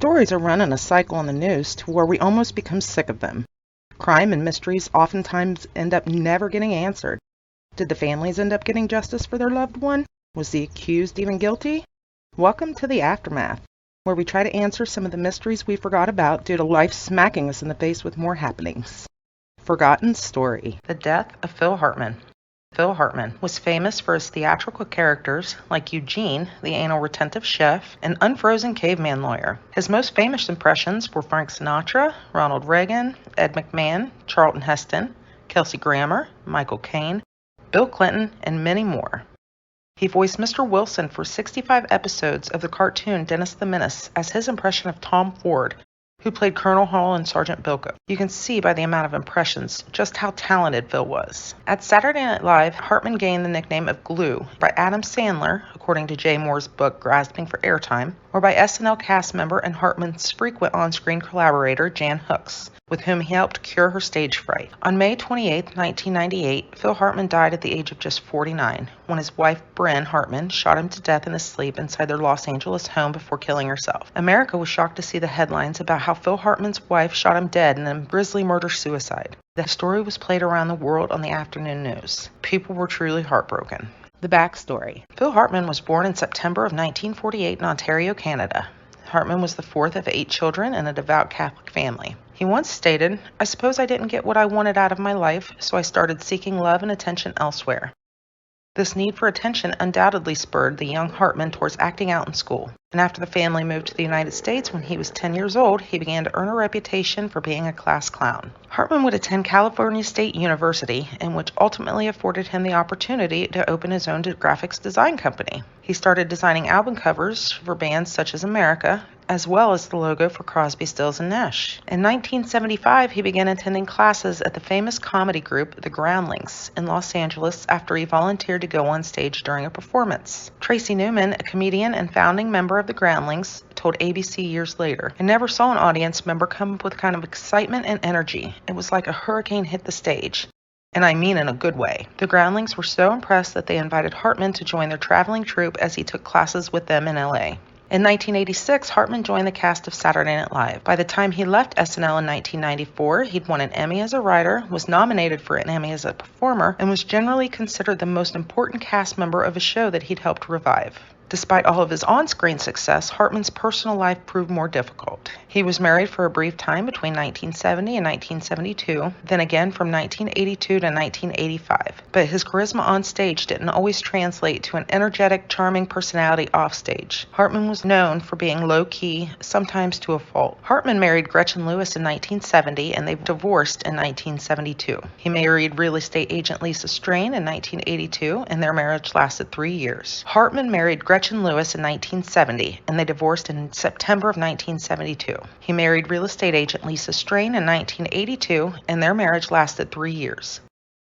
stories are run in a cycle on the news to where we almost become sick of them. Crime and mysteries oftentimes end up never getting answered. Did the families end up getting justice for their loved one? Was the accused even guilty? Welcome to the Aftermath, where we try to answer some of the mysteries we forgot about due to life smacking us in the face with more happenings. Forgotten Story: The Death of Phil Hartmen. Phil Hartmen was famous for his theatrical characters like Eugene, the anal retentive chef, and unfrozen caveman lawyer. His most famous impressions were Frank Sinatra, Ronald Reagan, Ed McMahon, Charlton Heston, Kelsey Grammer, Michael Caine, Bill Clinton, and many more. He voiced Mr. Wilson for 65 episodes of the cartoon Dennis the Menace as his impression of Tom Ford, who played Colonel Hall and Sergeant Bilko. You can see by the amount of impressions just how talented Phil was. At Saturday Night Live, Hartmen gained the nickname of Glue by Adam Sandler, according to Jay Moore's book Grasping for Airtime, or by SNL cast member and Hartman's frequent on-screen collaborator Jan Hooks, with whom he helped cure her stage fright. On May 28, 1998, Phil Hartmen died at the age of just 49 when his wife, Bryn Hartmen, shot him to death in his sleep inside their Los Angeles home before killing herself. America was shocked to see the headlines about how Phil Hartmen's wife shot him dead in a grisly murder-suicide. The story was played around the world on the afternoon news. People were truly heartbroken. The backstory: Phil Hartmen was born in September of 1948 in Ontario, Canada. Hartmen was the fourth of 8 children in a devout Catholic family. He once stated, "I suppose I didn't get what I wanted out of my life, so I started seeking love and attention elsewhere." This need for attention undoubtedly spurred the young Hartmen towards acting out in school. And after the family moved to the United States when he was 10 years old, he began to earn a reputation for being a class clown. Hartmen would attend California State University, in which ultimately afforded him the opportunity to open his own graphics design company. He started designing album covers for bands such as America, as well as the logo for Crosby, Stills and Nash. In 1975, he began attending classes at the famous comedy group The Groundlings in Los Angeles after he volunteered to go on stage during a performance. Tracy Newman, a comedian and founding member of The Groundlings, told ABC years later, "I never saw an audience member come up with kind of excitement and energy. It was like a hurricane hit the stage. And I mean in a good way." The Groundlings were so impressed that they invited Hartmen to join their traveling troupe as he took classes with them in LA. In 1986, Hartmen joined the cast of Saturday Night Live. By the time he left SNL in 1994, he'd won an Emmy as a writer, was nominated for an Emmy as a performer, and was generally considered the most important cast member of a show that he'd helped revive. Despite all of his on-screen success, Hartmen's personal life proved more difficult. He was married for a brief time between 1970 and 1972, then again from 1982 to 1985. But his charisma on stage didn't always translate to an energetic, charming personality offstage. Hartmen was known for being low-key, sometimes to a fault. Hartmen married Gretchen Lewis in 1970, and they divorced in 1972. He married real estate agent Lisa Strain in 1982, and their marriage lasted 3 years. Hartmen married Gretchen Lewis in 1970, and they divorced in September of 1972. He married real estate agent Lisa Strain in 1982, and their marriage lasted 3 years.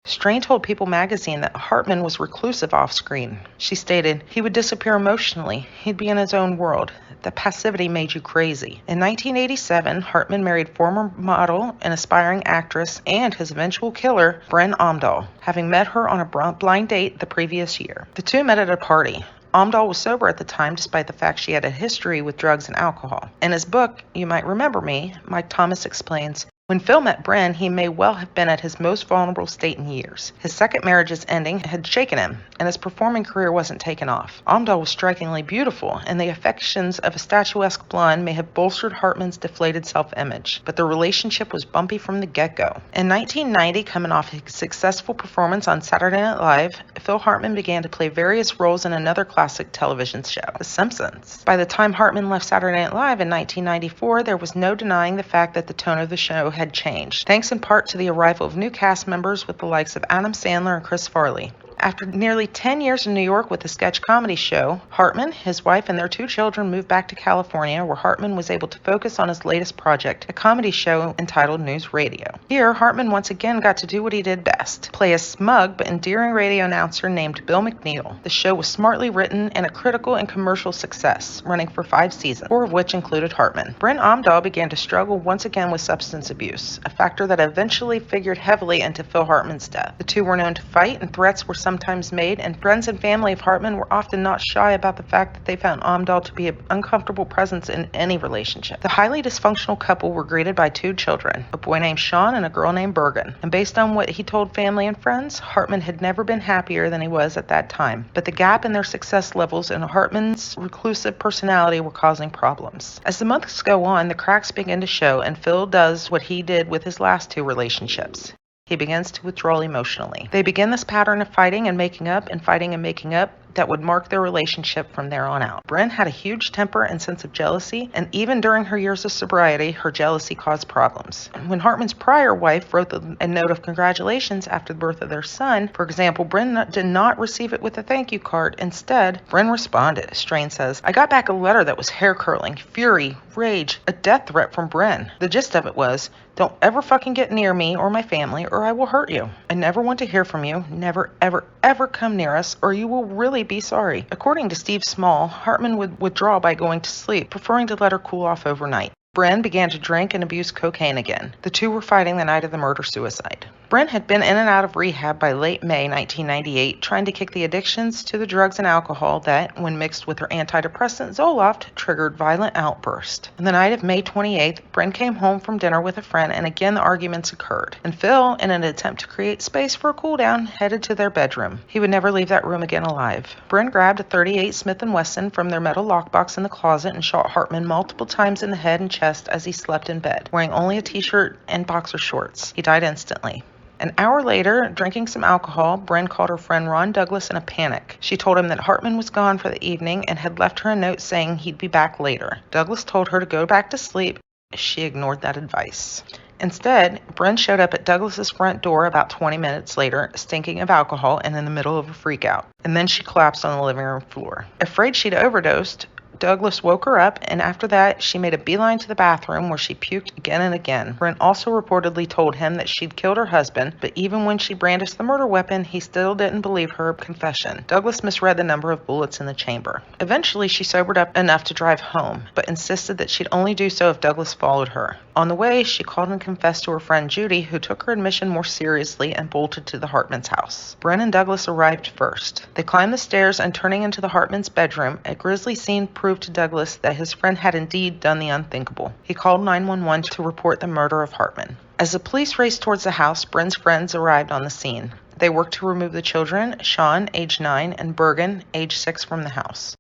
Strain told People magazine that Hartmen was reclusive off-screen. She stated, "He would disappear emotionally. He'd be in his own world. The passivity made you crazy." In 1987, Hartmen married former model and aspiring actress and his eventual killer, Bryn Omdahl, having met her on a blind date the previous year. The two met at a party. Omdahl was sober at the time, despite the fact she had a history with drugs and alcohol. In his book, You Might Remember Me, Mike Thomas explains, "When Phil met Bryn, he may well have been at his most vulnerable state in years. His second marriage's ending had shaken him, and his performing career wasn't taken off. Omdahl was strikingly beautiful, and the affections of a statuesque blonde may have bolstered Hartmen's deflated self-image, but the relationship was bumpy from the get-go." In 1990, coming off his successful performance on Saturday Night Live, Phil Hartmen began to play various roles in another classic television show, The Simpsons. By the time Hartmen left Saturday Night Live in 1994, there was no denying the fact that the tone of the show had changed, thanks in part to the arrival of new cast members with the likes of Adam Sandler and Chris Farley. After nearly 10 years in New York with the sketch comedy show, Hartmen, his wife, and their 2 children moved back to California, where Hartmen was able to focus on his latest project, a comedy show entitled News Radio. Here, Hartmen once again got to do what he did best, play a smug but endearing radio announcer named Bill McNeil. The show was smartly written and a critical and commercial success, running for 5 seasons, 4 of which included Hartmen. Bryn Omdahl began to struggle once again with substance abuse, a factor that eventually figured heavily into Phil Hartmen's death. The two were known to fight, and threats were sometimes made, and friends and family of Hartmen were often not shy about the fact that they found Amdahl to be an uncomfortable presence in any relationship. The highly dysfunctional couple were greeted by 2 children, a boy named Sean and a girl named Bergen. And based on what he told family and friends, Hartmen had never been happier than he was at that time. But the gap in their success levels and Hartman's reclusive personality were causing problems. As the months go on, the cracks begin to show, and Phil does what he did with his last 2 relationships. He begins to withdraw emotionally. They begin this pattern of fighting and making up and fighting and making up that would mark their relationship from there on out. Bryn had a huge temper and sense of jealousy, and even during her years of sobriety, her jealousy caused problems. When Hartman's prior wife wrote a note of congratulations after the birth of their son, for example, Bryn did not receive it with a thank you card. Instead, Bryn responded. Strain says, "I got back a letter that was hair-curling, fury, rage, a death threat from Bryn. The gist of it was, don't ever fucking get near me or my family or I will hurt you. I never want to hear from you. Never, ever, ever come near us or you will really be sorry." According to Steve Small, Hartmen would withdraw by going to sleep, preferring to let her cool off overnight. Bryn began to drink and abuse cocaine again. The 2 were fighting the night of the murder-suicide. Bryn had been in and out of rehab by late May 1998, trying to kick the addictions to the drugs and alcohol that, when mixed with her antidepressant Zoloft, triggered violent outbursts. On the night of May 28th, Bryn came home from dinner with a friend, and again the arguments occurred. And Phil, in an attempt to create space for a cool-down, headed to their bedroom. He would never leave that room again alive. Bryn grabbed a .38 Smith & Wesson from their metal lockbox in the closet and shot Hartmen multiple times in the head and chest as he slept in bed, wearing only a t-shirt and boxer shorts. He died instantly. An hour later, drinking some alcohol, Bryn called her friend Ron Douglas in a panic. She told him that Hartmen was gone for the evening and had left her a note saying he'd be back later. Douglas told her to go back to sleep. She ignored that advice. Instead, Bryn showed up at Douglas's front door about 20 minutes later, stinking of alcohol and in the middle of a freakout. And then she collapsed on the living room floor. Afraid she'd overdosed, Douglas woke her up, and after that, she made a beeline to the bathroom where she puked again and again. Bryn also reportedly told him that she'd killed her husband, but even when she brandished the murder weapon, he still didn't believe her confession. Douglas misread the number of bullets in the chamber. Eventually, she sobered up enough to drive home, but insisted that she'd only do so if Douglas followed her. On the way, she called and confessed to her friend Judy, who took her admission more seriously and bolted to the Hartmans' house. Bryn and Douglas arrived first. They climbed the stairs, and turning into the Hartmans' bedroom, a grisly scene proved to Douglas that his friend had indeed done the unthinkable. He called 911 to report the murder of Hartmen. As the police raced towards the house, Bryn's friends arrived on the scene. They worked to remove the children, Sean, age 9, and Bergen, age 6, from the house.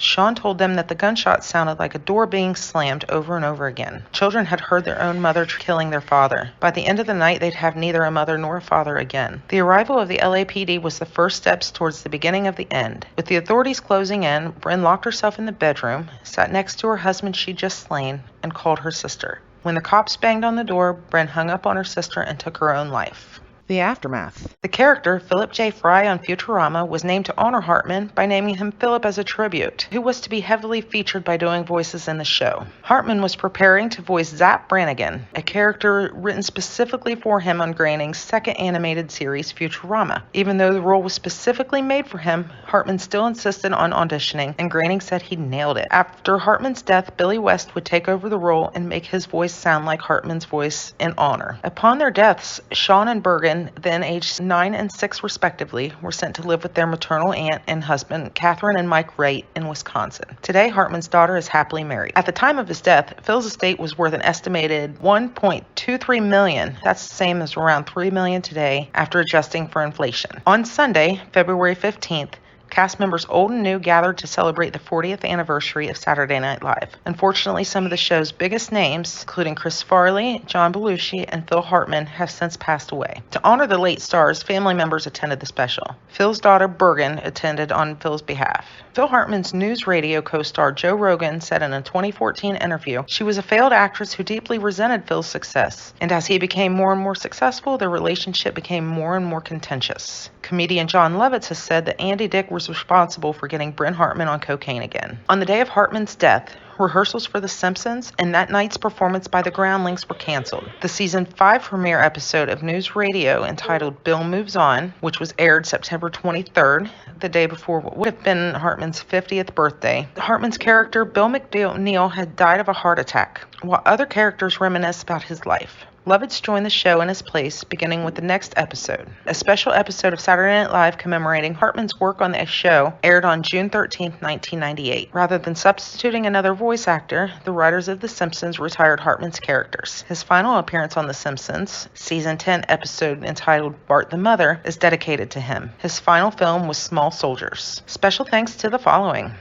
Sean told them that the gunshots sounded like a door being slammed over and over again. Children had heard their own mother killing their father. By the end of the night, they'd have neither a mother nor a father again. The arrival of the LAPD was the first steps towards the beginning of the end. With the authorities closing in, Bryn locked herself in the bedroom, sat next to her husband she'd just slain, and called her sister. When the cops banged on the door, Bryn hung up on her sister and took her own life. The aftermath. The character, Philip J. Fry on Futurama, was named to honor Hartmen by naming him Philip as a tribute, who was to be heavily featured by doing voices in the show. Hartmen was preparing to voice Zap Brannigan, a character written specifically for him on Groening's second animated series, Futurama. Even though the role was specifically made for him, Hartmen still insisted on auditioning, and Groening said he nailed it. After Hartmen's death, Billy West would take over the role and make his voice sound like Hartmen's voice in honor. Upon their deaths, Sean and Bergen, then aged 9 and 6 respectively, were sent to live with their maternal aunt and husband, Catherine and Mike Wright, in Wisconsin. Today, Hartmen's daughter is happily married. At the time of his death, Phil's estate was worth an estimated $1.23 million. That's the same as around $3 million today after adjusting for inflation. On Sunday, February 15th, cast members old and new gathered to celebrate the 40th anniversary of Saturday Night Live. Unfortunately, some of the show's biggest names, including Chris Farley, John Belushi, and Phil Hartmen, have since passed away. To honor the late stars, family members attended the special. Phil's daughter, Bergen, attended on Phil's behalf. Phil Hartman's news radio co-star Joe Rogan said in a 2014 interview, she was a failed actress who deeply resented Phil's success, and as he became more and more successful, their relationship became more and more contentious. Comedian John Lovitz has said that Andy Dick was responsible for getting Bryn Hartmen on cocaine again. On the day of Hartman's death, rehearsals for The Simpsons and that night's performance by the Groundlings were canceled. The season 5 premiere episode of News Radio entitled Bill Moves On, which was aired September 23rd, the day before what would have been Hartman's 50th birthday. Hartman's character, Bill McNeil, had died of a heart attack, while other characters reminisce about his life. Lovitz joined the show in his place, beginning with the next episode. A special episode of Saturday Night Live commemorating Hartman's work on the show aired on June 13, 1998. Rather than substituting another voice actor, the writers of The Simpsons retired Hartman's characters. His final appearance on The Simpsons, Season 10 episode entitled Bart the Mother, is dedicated to him. His final film was Small Soldiers. Special thanks to the following: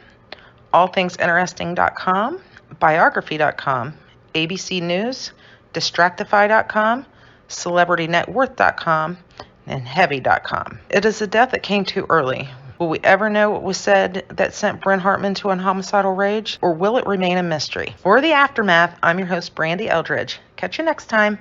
allthingsinteresting.com, biography.com, ABC News, Distractify.com, CelebrityNetWorth.com, and Heavy.com. It is a death that came too early. Will we ever know what was said that sent Brent Hartman to an homicidal rage, or will it remain a mystery? For The Aftermath, I'm your host, Brandy Eldridge. Catch you next time.